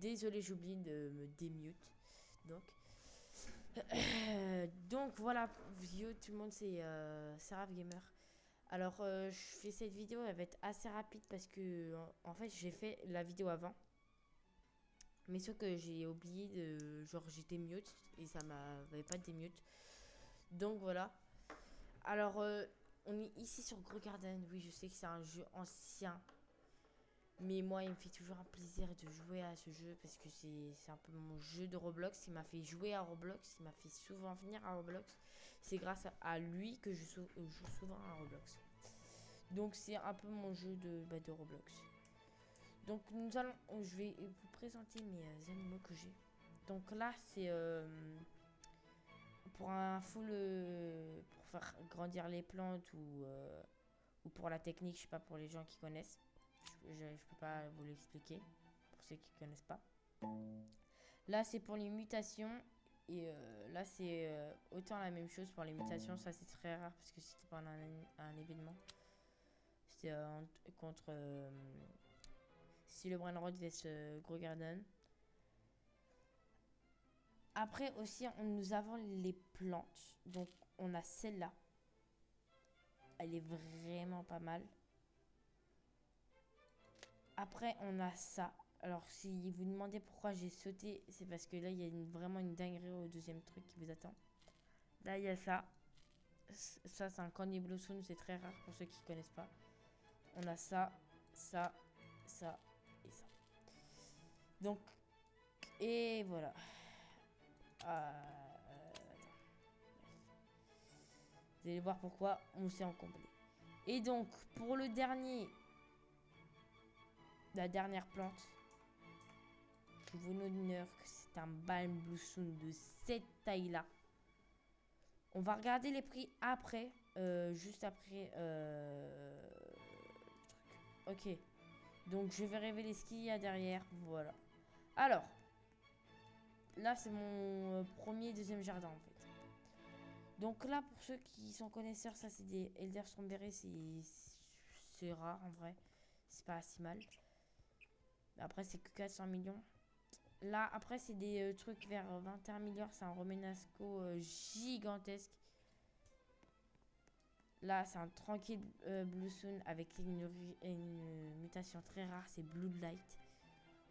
désolé, j'oublie de me démute. Donc, donc voilà, vieux, tout le monde, c'est Rave Gamer. Alors, je fais cette vidéo, elle va être assez rapide parce que, en fait, j'ai fait la vidéo avant. Mais sauf que j'ai oublié de. Genre, j'étais mute et ça m'avait pas démute. Donc voilà. Alors, on est ici sur Grow Garden. Oui, je sais que c'est un jeu ancien. Mais moi, il me fait toujours un plaisir de jouer à ce jeu parce que c'est un peu mon jeu de Roblox. Il m'a fait jouer à Roblox. Il m'a fait souvent venir à Roblox. C'est grâce à lui que je joue souvent à Roblox. Donc, c'est un peu mon jeu de Roblox. Donc, je vais vous présenter mes animaux que j'ai. Donc là, c'est pour un full. Pour faire grandir les plantes ou pour la technique, je sais pas, pour les gens qui connaissent. Je peux pas vous l'expliquer pour ceux qui connaissent pas. Là, c'est pour les mutations. Et là, c'est autant la même chose pour les mutations. Ça, c'est très rare parce que c'était pendant un événement. C'était contre si le Brainrod vs Grow Garden. Après aussi, nous avons les plantes. Donc, on a celle-là. Elle est vraiment pas mal. Après, on a ça. Alors, si vous demandez pourquoi j'ai sauté, c'est parce que là, il y a vraiment une dinguerie au deuxième truc qui vous attend. Là, il y a ça. Ça, c'est un Candy Blossom. C'est très rare pour ceux qui connaissent pas. On a ça, ça, ça et ça. Donc, et voilà. Vous allez voir pourquoi on s'est en complet. Et donc, pour le dernier, la dernière plante, je vous honneur que c'est un Balm Blossom de cette taille-là. On va regarder les prix après, juste après. Ok, donc je vais révéler ce qu'il y a derrière. Voilà. Alors, là c'est mon premier et deuxième jardin en fait. Donc là, pour ceux qui sont connaisseurs, ça c'est des Elder Strawberry, c'est rare en vrai. C'est pas si mal. Après, c'est que 400 millions. Là, après, c'est des trucs vers 21 milliards. C'est un Romenasco gigantesque. Là, c'est un tranquille Blossom avec une mutation très rare. C'est Blue Light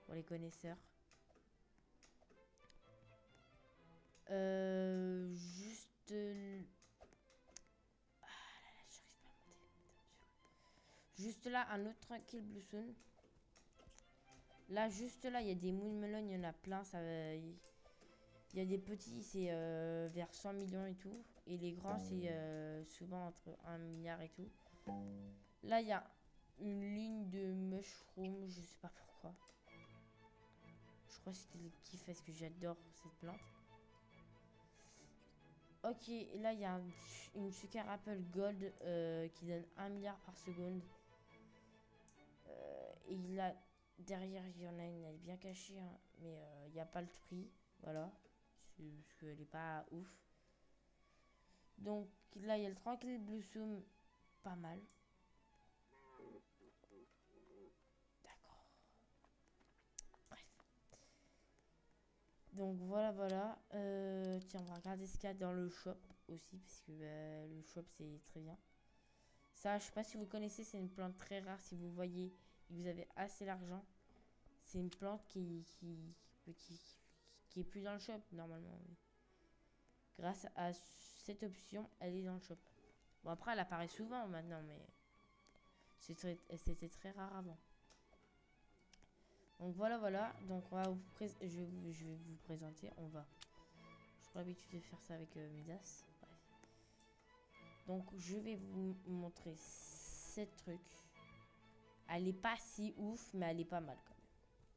pour les connaisseurs. Juste. Ah là là, j'arrive pas à monter. Juste là, un autre tranquille Blossom. Là, juste là, il y a des Moon Melon. Il y en a plein. Il y a des petits, c'est vers 100 millions et tout. Et les grands, c'est souvent entre 1 milliard et tout. Là, il y a une ligne de mushroom, je sais pas pourquoi. Je crois que c'était le kiff parce que j'adore cette plante. Ok, et là, il y a une Sugar Apple Gold qui donne 1 milliard par seconde. Et là, derrière, il y en a une, elle est bien cachée, hein, mais il n'y a pas le prix. Voilà. Parce qu'elle est pas ouf. Donc là, il y a le Tranquil Blossom, pas mal. D'accord. Bref. Donc voilà, voilà. Tiens, on va regarder ce qu'il y a dans le shop aussi, parce que le shop, c'est très bien. Ça, je sais pas si vous connaissez, c'est une plante très rare. Si vous voyez et que vous avez assez d'argent, c'est une plante qui est plus dans le shop, normalement. Oui. Grâce à cette option, elle est dans le shop. Bon, après, elle apparaît souvent maintenant, mais c'était très rare avant. Donc voilà, voilà. Donc on va je vais vous présenter. J'ai pas l'habitude de faire ça avec Midas. Bref. Donc je vais vous montrer cette truc. Elle est pas si ouf, mais elle est pas mal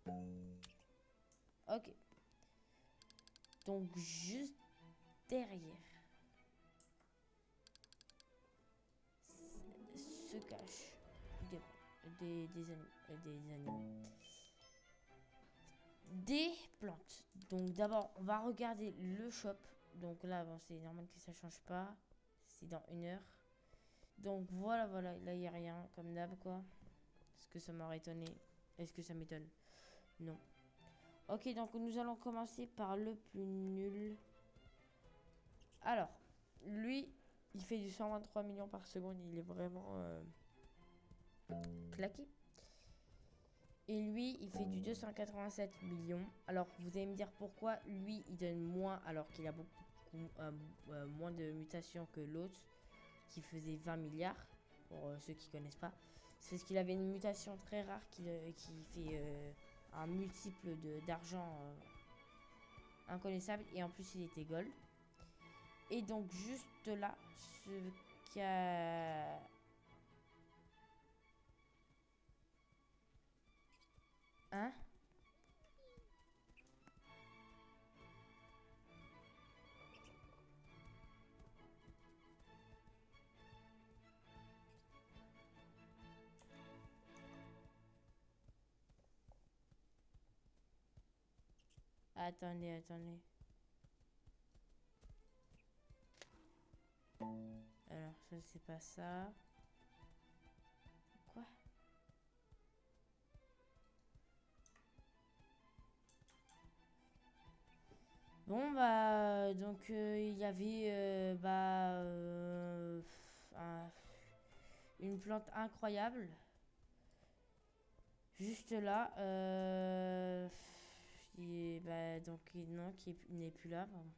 quand même. Ok. Donc juste derrière se cache des animaux. Des plantes. Donc d'abord, on va regarder le shop. Donc là, bon, c'est normal que ça change pas. C'est dans 1 heure. Donc voilà, voilà. Là, il n'y a rien, comme d'hab, quoi. Est-ce que ça m'aurait étonné? Est-ce que ça m'étonne? Non. Ok, donc nous allons commencer par le plus nul. Alors, lui, il fait du 123 millions par seconde. Il est vraiment claqué. Et lui, il fait du 287 millions. Alors, vous allez me dire pourquoi lui, il donne moins alors qu'il a beaucoup moins de mutations que l'autre qui faisait 20 milliards. Pour ceux qui ne connaissent pas. C'est parce qu'il avait une mutation très rare qui fait un multiple d'argent inconnaissable. Et en plus, il était gold. Et donc, juste là, ce qui a... Hein? Attendez, attendez. Alors, ça, c'est pas ça. Quoi? Bon, bah, donc, il y avait, une plante incroyable. Juste là. Et, bah, donc, non, qui n'est plus là. Pardon.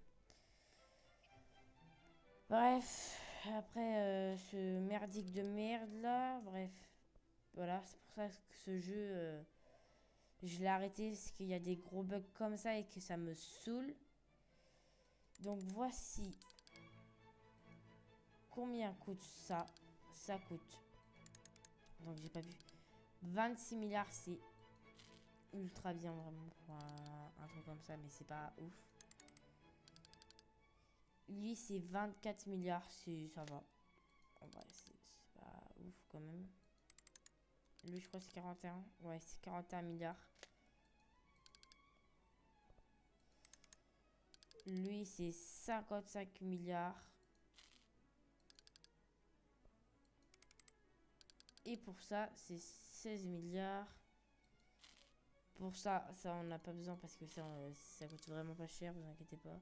Bref, après ce merdique de merde là, bref. Voilà, c'est pour ça que ce jeu, je l'ai arrêté parce qu'il y a des gros bugs comme ça et que ça me saoule. Donc voici combien coûte ça. Ça coûte, donc j'ai pas vu, 26 milliards, c'est ultra bien vraiment pour un truc comme ça, mais c'est pas ouf. Lui c'est 24 milliards, ça va. En vrai, c'est pas ouf quand même. Lui je crois que c'est 41. Ouais, c'est 41 milliards. Lui, c'est 55 milliards. Et pour ça, c'est 16 milliards. Pour ça, on n'a pas besoin parce que ça coûte vraiment pas cher, vous inquiétez pas.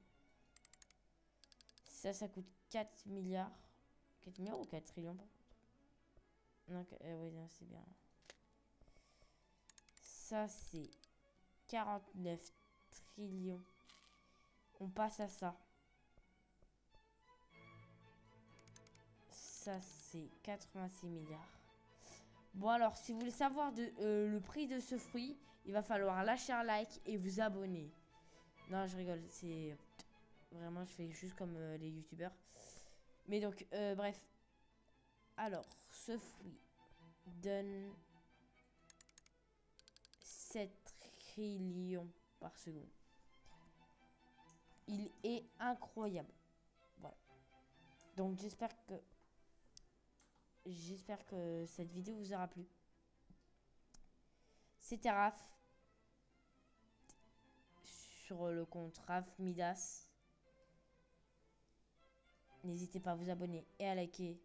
Ça coûte 4 milliards. 4 milliards ou 4 trillions? Non, oui, non, c'est bien. Ça, c'est 49 trillions. On passe à ça. Ça, c'est 86 milliards. Bon, alors, si vous voulez savoir le prix de ce fruit, il va falloir lâcher un like et vous abonner. Non, je rigole. C'est vraiment, je fais juste comme les youtubeurs. Mais donc, bref. Alors, ce fruit donne 7 trillions par seconde. Il est incroyable. Voilà. Donc, j'espère que cette vidéo vous aura plu. C'était Raph sur le compte Raph Midas. N'hésitez pas à vous abonner et à liker